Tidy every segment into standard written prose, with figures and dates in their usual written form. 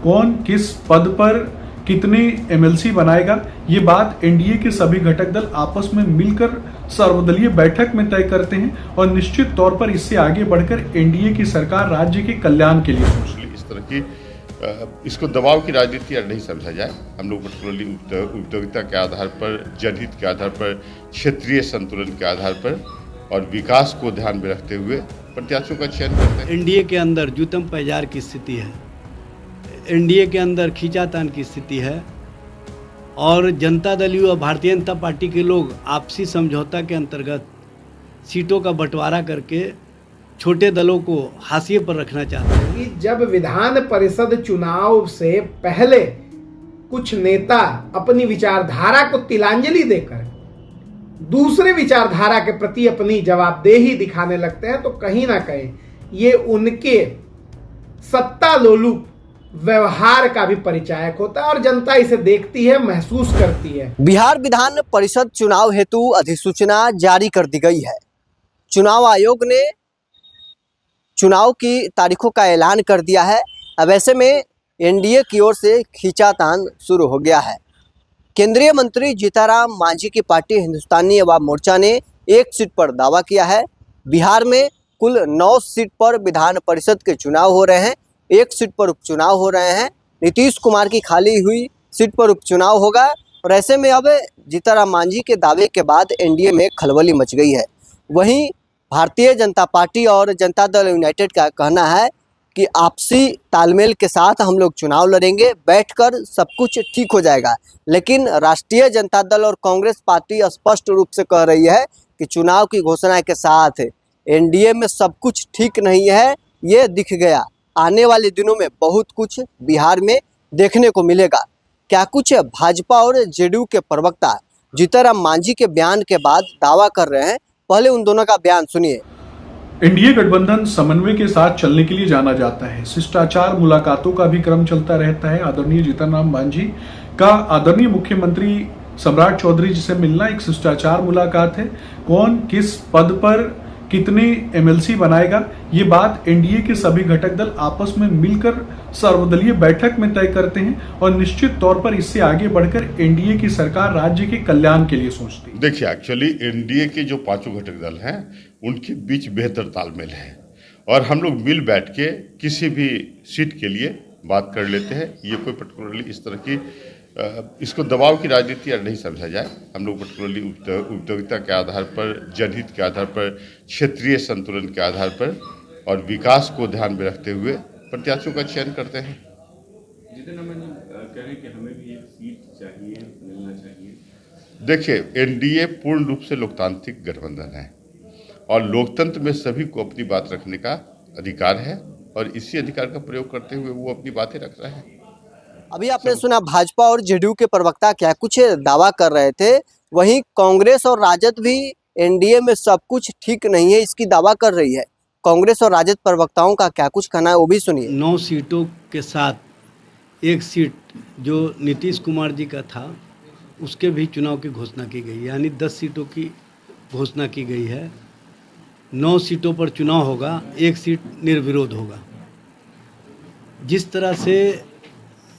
कौन किस पद पर कितने एमएलसी बनाएगा, ये बात एनडीए के सभी घटक दल आपस में मिलकर सर्वदलीय बैठक में तय करते हैं और निश्चित तौर पर इससे आगे बढ़कर एनडीए की सरकार राज्य के कल्याण के लिए सोच रही है। इस तरह की इसको दबाव की राजनीति नहीं समझा जाए। हम लोग पर्टिकुलरली उपयोगिता के आधार पर, जनहित के आधार पर, क्षेत्रीय संतुलन के आधार पर और विकास को ध्यान में रखते हुए प्रत्याशियों का चयन करते हैं। एनडीए के अंदर जूतम पैजार की स्थिति है, एनडीए के अंदर खींचातान की स्थिति है और जनता दल और भारतीय जनता पार्टी के लोग आपसी समझौता के अंतर्गत सीटों का बंटवारा करके छोटे दलों को हाशिए पर रखना चाहते हैं। कि जब विधान परिषद चुनाव से पहले कुछ नेता अपनी विचारधारा को तिलांजलि देकर दूसरे विचारधारा के प्रति अपनी जवाबदेही दिखाने लगते हैं, तो कहीं ना कहीं ये उनके सत्ता लोलुप व्यवहार का भी परिचायक होता है और जनता इसे देखती है, महसूस करती है। बिहार विधान परिषद चुनाव हेतु अधिसूचना जारी कर दी गई है। चुनाव आयोग ने चुनाव की तारीखों का ऐलान कर दिया है। अब ऐसे में एनडीए की ओर से खींचातान शुरू हो गया है। केंद्रीय मंत्री जीतनराम मांझी की पार्टी हिंदुस्तानी अवाम मोर्चा ने एक सीट पर दावा किया है। बिहार में कुल 9 सीट पर विधान परिषद के चुनाव हो रहे हैं, एक सीट पर उपचुनाव हो रहे हैं। नीतीश कुमार की खाली हुई सीट पर उपचुनाव होगा और ऐसे में अब जीतनराम मांझी के दावे के बाद एनडीए में खलबली मच गई है। वहीं भारतीय जनता पार्टी और जनता दल यूनाइटेड का कहना है कि आपसी तालमेल के साथ हम लोग चुनाव लड़ेंगे, बैठकर सब कुछ ठीक हो जाएगा। लेकिन राष्ट्रीय जनता दल और कांग्रेस पार्टी स्पष्ट रूप से कह रही है कि चुनाव की घोषणा के साथ एनडीए में सब कुछ ठीक नहीं है, ये दिख गया। आने वाले दिनों में बहुत कुछ बिहार में देखने को मिलेगा। क्या कुछ भाजपा और जेडीयू के प्रवक्ता जीतनराम मांझी के बयान के बाद दावा कर रहे हैं, पहले उन दोनों का बयान सुनिए। एनडीए गठबंधन समन्वय के साथ चलने के लिए जाना जाता है। शिष्टाचार मुलाकातों का भी क्रम चलता रहता है। आदरणीय जीतनराम मांझी का आदरणीय मुख्यमंत्री सम्राट चौधरी जी से मिलना एक शिष्टाचार मुलाकात है। कौन किस पद पर कितने एमएलसी बनाएगा, ये बात एनडीए के सभी घटक दल आपस में मिलकर सर्वदलीय बैठक में तय करते हैं और निश्चित तौर पर इससे आगे बढ़कर एनडीए की सरकार राज्य के कल्याण के लिए सोचती है। देखिए, एक्चुअली एनडीए के जो 5 घटक दल हैं उनके बीच बेहतर तालमेल है और हम लोग मिल बैठ के किसी भी सीट के लिए बात कर लेते हैं। ये कोई पर्टिकुलरली इस तरह की इसको दबाव की राजनीति नहीं समझा जाए। हम लोग पर्टिकुलरली उपयोगिता के आधार पर, जनहित के आधार पर, क्षेत्रीय संतुलन के आधार पर और विकास को ध्यान में रखते हुए प्रत्याशियों का चयन करते हैं। कह रहे कि हमें भी एक सीट चाहिए, मिलना चाहिए। देखिए, एनडीए पूर्ण रूप से लोकतांत्रिक गठबंधन है और लोकतंत्र में सभी को अपनी बात रखने का अधिकार है और इसी अधिकार का प्रयोग करते हुए वो अपनी बातें रख रहे हैं। अभी आपने सुना भाजपा और जेडीयू के प्रवक्ता क्या कुछ दावा कर रहे थे। वहीं कांग्रेस और राजद भी एनडीए में सब कुछ ठीक नहीं है, इसकी दावा कर रही है। कांग्रेस और राजद प्रवक्ताओं का क्या कुछ कहना है, वो भी सुनिए। 9 सीटों के साथ एक सीट जो नीतीश कुमार जी का था उसके भी चुनाव की घोषणा की गई, यानी 10 सीटों की घोषणा की गई है। 9 सीटों पर चुनाव होगा, एक सीट निर्विरोध होगा। जिस तरह से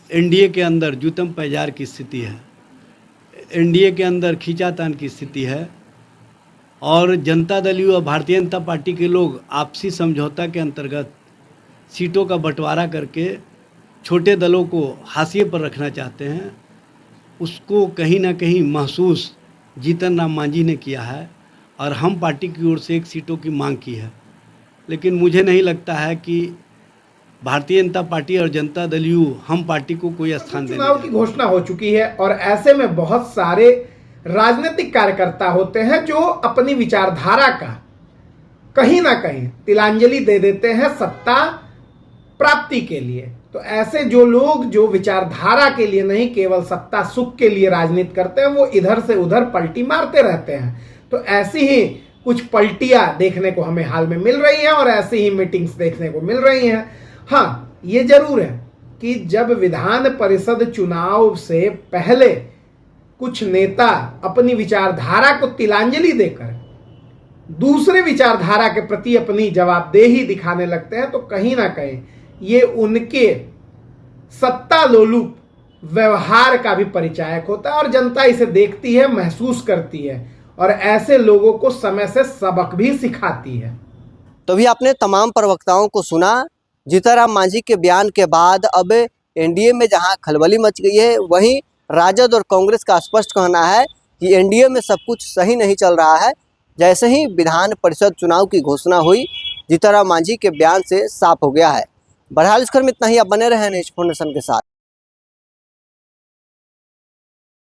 एनडीए के अंदर जूतम पैजार की स्थिति है, एनडीए के अंदर खींचातान की स्थिति है और जनता दल और भारतीय जनता पार्टी के लोग आपसी समझौता के अंतर्गत सीटों का बंटवारा करके छोटे दलों को हाशिए पर रखना चाहते हैं, उसको कहीं ना कहीं महसूस जीतनराम मांझी ने किया है और हम पार्टी की ओर से एक सीटों की मांग की है। लेकिन मुझे नहीं लगता है कि भारतीय जनता पार्टी और जनता दल हम पार्टी को कोई स्थान देने। चुनाव की घोषणा हो चुकी है और ऐसे में बहुत सारे राजनीतिक कार्यकर्ता होते हैं जो अपनी विचारधारा का कहीं ना कहीं तिलांजलि दे देते हैं सत्ता प्राप्ति के लिए। तो ऐसे जो लोग जो विचारधारा के लिए नहीं, केवल सत्ता सुख के लिए राजनीति करते हैं, वो इधर से उधर पलटी मारते रहते हैं। तो ऐसी ही कुछ पलटियां देखने को हमें हाल में मिल रही हैं और ऐसी ही मीटिंग्स देखने को मिल रही हैं। हाँ, ये जरूर है कि जब विधान परिषद चुनाव से पहले कुछ नेता अपनी विचारधारा को तिलांजलि देकर दूसरे विचारधारा के प्रति अपनी जवाबदेही दिखाने लगते हैं, तो कहीं ना कहीं ये उनके सत्ता लोलुप व्यवहार का भी परिचायक होता है और जनता इसे देखती है, महसूस करती है और ऐसे लोगों को समय से सबक भी सिखाती है। तो भी आपने तमाम प्रवक्ताओं को सुना। जीतनराम मांझी के बयान के बाद अब एनडीए में जहां खलबली मच गई है, वहीं राजद और कांग्रेस का स्पष्ट कहना है कि एनडीए में सब कुछ सही नहीं चल रहा है। जैसे ही विधान परिषद चुनाव की घोषणा हुई, जीतनराम मांझी के बयान से साफ हो गया है। बहरहाल इस खबर में इतना ही। आप बने रहे न्यूज़ 4 नेशन के साथ।